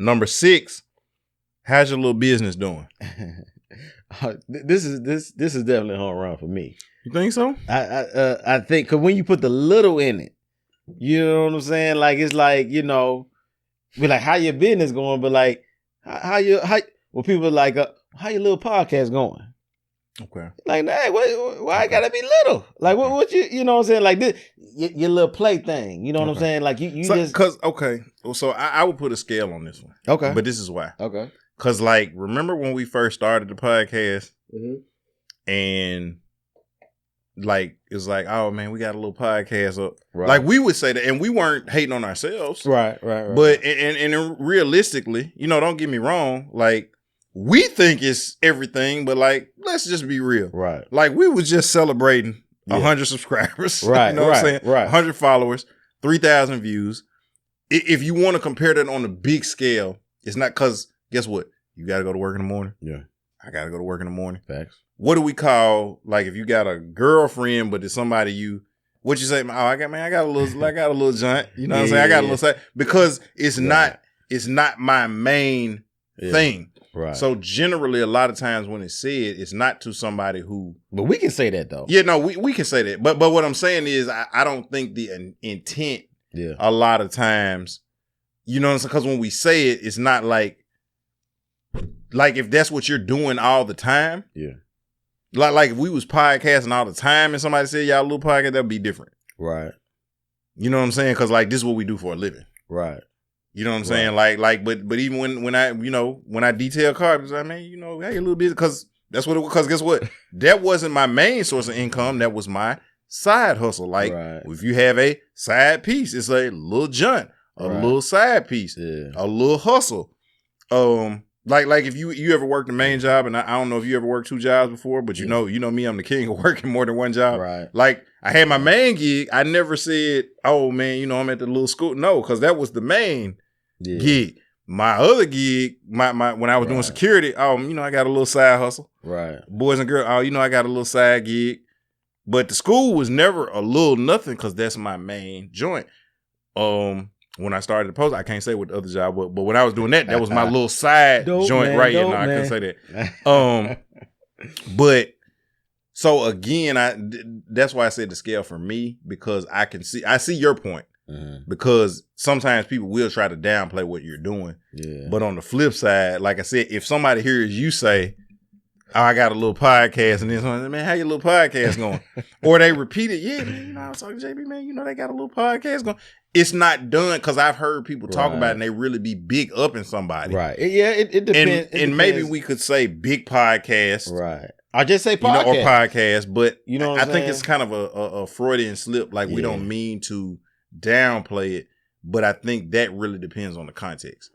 Number 6, how's your little business doing? This is definitely a home run for me. You think so? I think because when you put the little in it, you know what I'm saying? Like it's like, you know, be like how your business going, but like how people are like how your little podcast going? Okay. Like, hey, why I gotta be little? Like what you know what I'm saying? Like this your little play thing. You know what I'm saying? Like you just so I would put a scale on this one. Okay. But this is why. Okay. Cause like remember when we first started the podcast and like it's like, oh man, we got a little podcast up. Right. Like we would say that, and we weren't hating on ourselves. Right. But and realistically, you know, don't get me wrong, like we think it's everything, but like let's just be real. Right. Like we was just celebrating 100 subscribers. Right. You know what I'm saying? Right. 100 followers, 3,000 views. If you want to compare that on a big scale, it's not because guess what? You got to go to work in the morning. Yeah. I got to go to work in the morning. Facts. What do we call, like, if you got a girlfriend, but it's somebody what you say? Oh, I got a little joint. You know what I'm saying? I got a little side because it's not my main thing. Right. So generally, a lot of times when it's said, it's not to somebody who. But we can say that though. Yeah, no, we can say that. But what I'm saying is, I don't think the intent. Yeah. A lot of times, you know what I'm saying? Because when we say it, it's not like if that's what you're doing all the time. Yeah. Like if we was podcasting all the time and somebody said y'all a little podcast, that'd be different. Right. You know what I'm saying? Because like this is what we do for a living. Right. You know what I'm saying? Like, but even when I detail cars, I mean, you know, hey, a little bit because that's what because guess what? That wasn't my main source of income. That was my side hustle. Like if you have a side piece, it's a little jaunt, a little side piece, a little hustle. Like if you ever worked a main job, and I don't know if you ever worked 2 jobs before, but you know me, I'm the king of working more than one job. Right. Like I had my main gig. I never said, oh man, you know, I'm at the little school. No, because that was the main gig. My other gig, my when I was doing security, you know, I got a little side hustle. Right. Boys and girls, you know, I got a little side gig. But the school was never a little nothing because that's my main joint. When I started the post, I can't say what the other job was, but when I was doing that was my little side joint right here. No, I couldn't say that. But so again, that's why I said the scale for me, because I see your point. Because sometimes people will try to downplay what you're doing. Yeah. But on the flip side, like I said, if somebody hears you say, oh, I got a little podcast, and then someone says, man, how your little podcast going? Or they repeat it, yeah, man, you know, I was talking to JB, man, you know, they got a little podcast going. It's not done because I've heard people talk about it and they really be big up in somebody. Right. Yeah, it depends. And maybe we could say big podcast. Right. I just say podcast. You know, or podcast, but you know I think it's kind of a Freudian slip. Like we don't mean to downplay it, but I think that really depends on the context.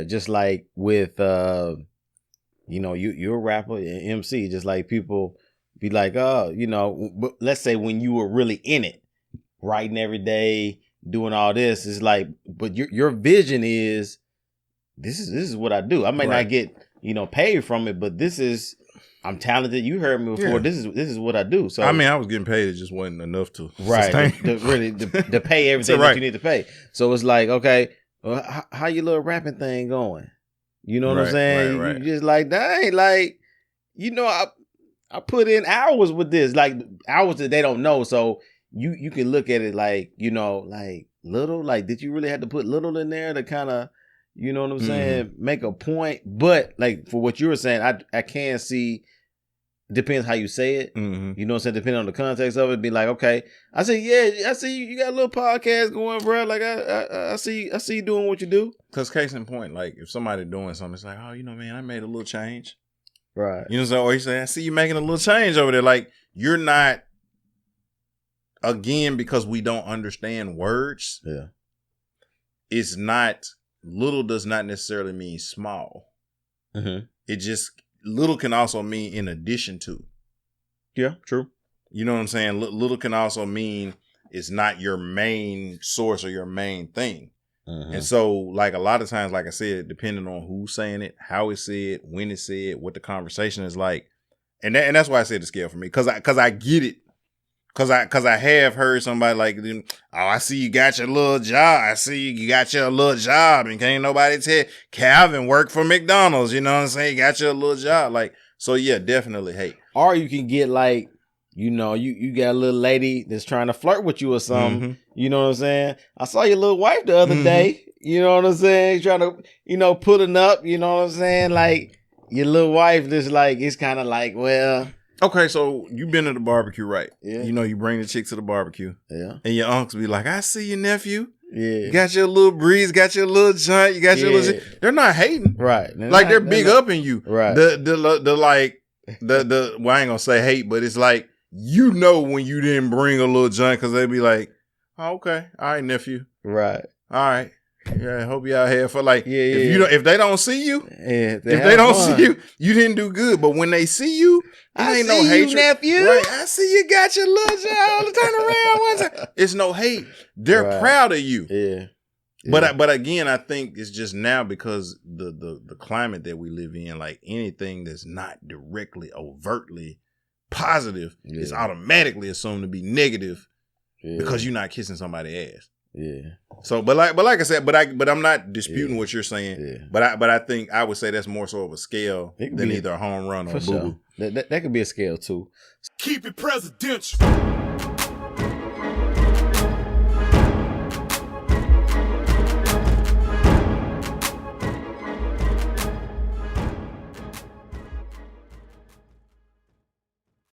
Just like with, you know, you're a rapper, an MC, just like people be like, oh, you know, let's say when you were really in it, writing every day, doing all this, is like, but your vision is this is what I do. I might not get, you know, paid from it, but this is, I'm talented. You heard me before. Yeah. This is what I do. So I mean, I was getting paid. It just wasn't enough to to pay everything that you need to pay. So it's like, okay, well, how your little rapping thing going? You know what I'm saying? You just like, dang, like, you know, I put in hours with this, like hours that they don't know. So you can look at it like, you know, like little, like, did you really have to put little in there to kind of, you know what I'm saying, make a point? But like for what you were saying, I can see, depends how you say it. You know what I'm saying? Depending on the context of it, be like, okay, I say, yeah, I see you got a little podcast going, bro. Like I see you doing what you do. Because case in point, like if somebody doing something, it's like, oh, you know, man, I made a little change. Right. You know what I'm saying? Or you say, I see you making a little change over there. Like you're not, again, because we don't understand words. Yeah. It's not, little does not necessarily mean small. It just, little can also mean in addition to. Yeah, true. You know what I'm saying? Little can also mean it's not your main source or your main thing. And so, like a lot of times, like I said, depending on who's saying it, how it's said, when it's said, what the conversation is like, and that's why I said the scale for me, because I get it. Cause I have heard somebody like, oh, I see you got your little job. I see you got your little job, and can't nobody tell Calvin worked for McDonald's. You know what I'm saying? You got your little job. Like, so yeah, definitely hate. Or you can get like, you know, you got a little lady that's trying to flirt with you or something. Mm-hmm. You know what I'm saying? I saw your little wife the other day. You know what I'm saying? Trying to, you know, putting up. You know what I'm saying? Like your little wife, just like it's kind of like, well. Okay, so you been to the barbecue, right? Yeah. You know, you bring the chick to the barbecue. Yeah. And your uncles be like, I see your nephew. Yeah. You got your little breeze, got your little joint, you got your little. They're not hating. Right. They're big up in you. Right. The like, well, I ain't gonna say hate, but it's like, you know, when you didn't bring a little joint, because they be like, oh, okay, all right, nephew. Right. All right. Yeah, I hope y'all have for like if if they don't see you, if they don't see you, you didn't do good. But when they see you, I ain't see no you, hatred. nephew. Right? I see you got your little job. Turn around one time. It's no hate. They're proud of you. Yeah. But again, I think it's just now because the climate that we live in, like anything that's not directly, overtly positive is automatically assumed to be negative because you're not kissing somebody's ass. Yeah. So, but like I said, but I'm not disputing what you're saying. Yeah. But I think I would say that's more so of a scale than either a home run or a boo-boo. That could be a scale too. Keep it presidential.